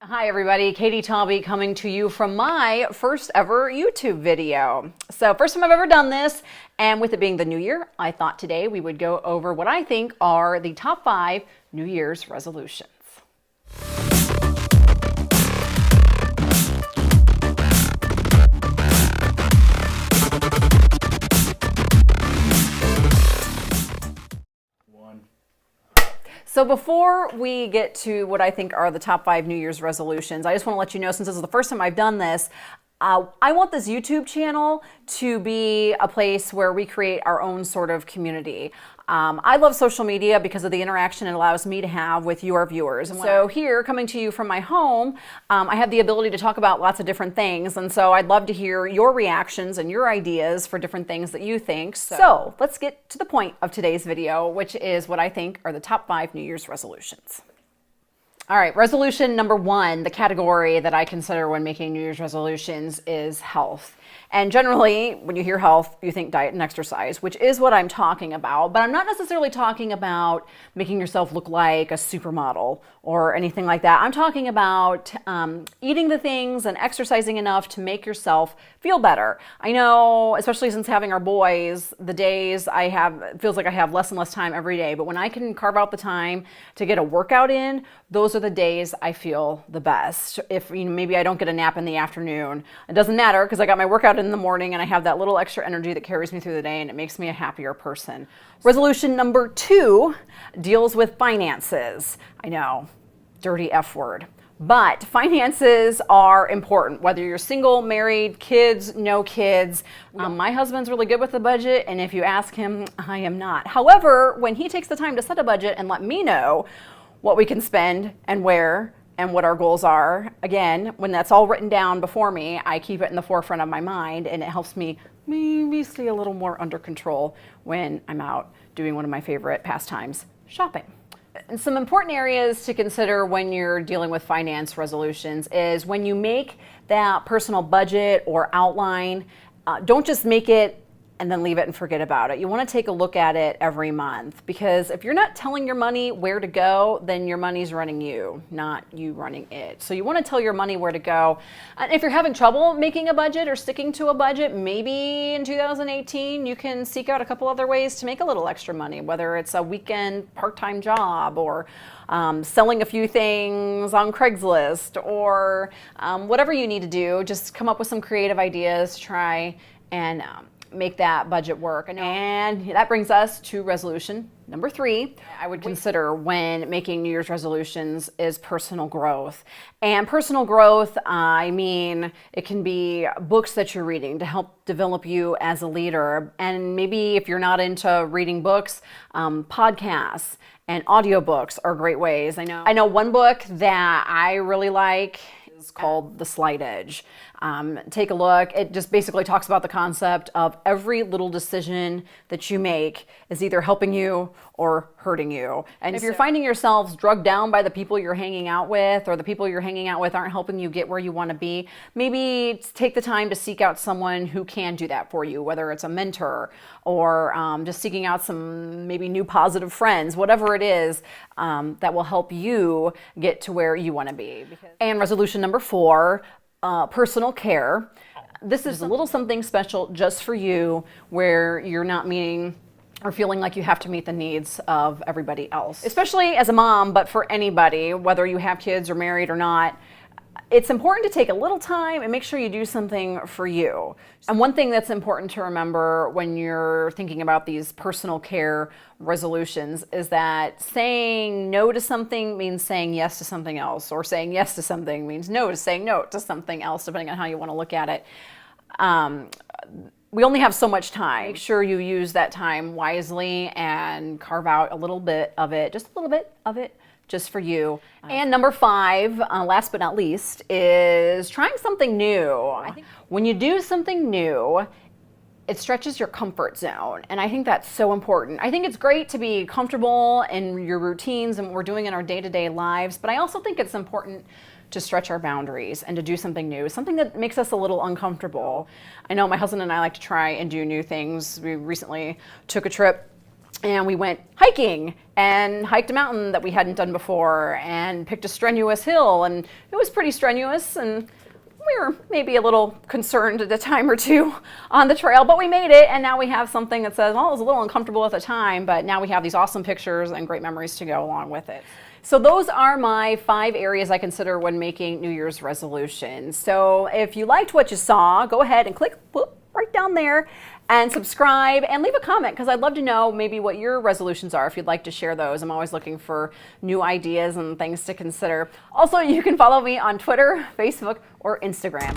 Hi everybody, Katie Taube coming to you from my first ever YouTube video. So first time I've ever done this, and with it being the new year, I thought today we would go over what I think are the top 5 New Year's resolutions. So before we get to what I think are the top 5 New Year's resolutions, I just want to let you know, since this is the first time I've done this, I want this YouTube channel to be a place where we create our own sort of community. I love social media because of the interaction it allows me to have with your viewers. And so here, coming to you from my home, I have the ability to talk about lots of different things. And so I'd love to hear your reactions and your ideas for different things that you think. So let's get to the point of today's video, which is what I think are the top 5 New Year's resolutions. All right, resolution number 1, the category that I consider when making New Year's resolutions is health. And generally, when you hear health, you think diet and exercise, which is what I'm talking about. But I'm not necessarily talking about making yourself look like a supermodel or anything like that. I'm talking about eating the things and exercising enough to make yourself feel better. I know, especially since having our boys, the days it feels like I have less and less time every day. But when I can carve out the time to get a workout in, those are the days I feel the best. If maybe I don't get a nap in the afternoon, it doesn't matter because I got my workout in the morning and I have that little extra energy that carries me through the day and it makes me a happier person. Resolution number 2 deals with finances. I know, dirty F word. But finances are important, whether you're single, married, kids, no kids. My husband's really good with the budget, and if you ask him, I am not. However, when he takes the time to set a budget and let me know what we can spend and where and what our goals are, again, when that's all written down before me, I keep it in the forefront of my mind, and it helps me maybe stay a little more under control when I'm out doing one of my favorite pastimes, shopping. And some important areas to consider when you're dealing with finance resolutions is when you make that personal budget or outline, don't just make it and then leave it and forget about it. You want to take a look at it every month, because if you're not telling your money where to go, then your money's running you, not you running it. So you want to tell your money where to go. And if you're having trouble making a budget or sticking to a budget, maybe in 2018 you can seek out a couple other ways to make a little extra money, whether it's a weekend part-time job or selling a few things on Craigslist or whatever you need to do. Just come up with some creative ideas to try and make that budget work. And that brings us to resolution number 3. I would consider when making New Year's resolutions is personal growth. And personal growth, I mean, it can be books that you're reading to help develop you as a leader. And maybe if you're not into reading books, podcasts and audiobooks are great ways. I know one book that I really like is called The Slight Edge. Take a look. It just basically talks about the concept of every little decision that you make is either helping you or hurting you. And if you're finding yourselves drugged down by the people you're hanging out with, or the people you're hanging out with aren't helping you get where you want to be, maybe take the time to seek out someone who can do that for you, whether it's a mentor or just seeking out some maybe new positive friends, whatever it is that will help you get to where you want to be. And resolution number 4, personal care. This is a little something special just for you, where you're not meeting or feeling like you have to meet the needs of everybody else, especially as a mom, but for anybody, whether you have kids or married or not. It's important to take a little time and make sure you do something for you. And one thing that's important to remember when you're thinking about these personal care resolutions is that saying no to something means saying yes to something else, or saying yes to something means saying no to something else, depending on how you want to look at it. We only have so much time. Make sure you use that time wisely and carve out a little bit of it, just a little bit of it, just for you. And number 5, last but not least, is trying something new. I think when you do something new, it stretches your comfort zone. And I think that's so important. I think it's great to be comfortable in your routines and what we're doing in our day-to-day lives, but I also think it's important to stretch our boundaries and to do something new, something that makes us a little uncomfortable. I know my husband and I like to try and do new things. We recently took a trip And we went hiking and hiked a mountain that we hadn't done before and picked a strenuous hill, and it was pretty strenuous, and we were maybe a little concerned at a time or two on the trail, but we made it, and now we have something that says, well, it was a little uncomfortable at the time, but now we have these awesome pictures and great memories to go along with it. So those are my 5 areas I consider when making New Year's resolutions. So if you liked what you saw, go ahead and click right down there and subscribe and leave a comment, because I'd love to know maybe what your resolutions are if you'd like to share those. I'm always looking for new ideas and things to consider. Also, you can follow me on Twitter, Facebook, or Instagram.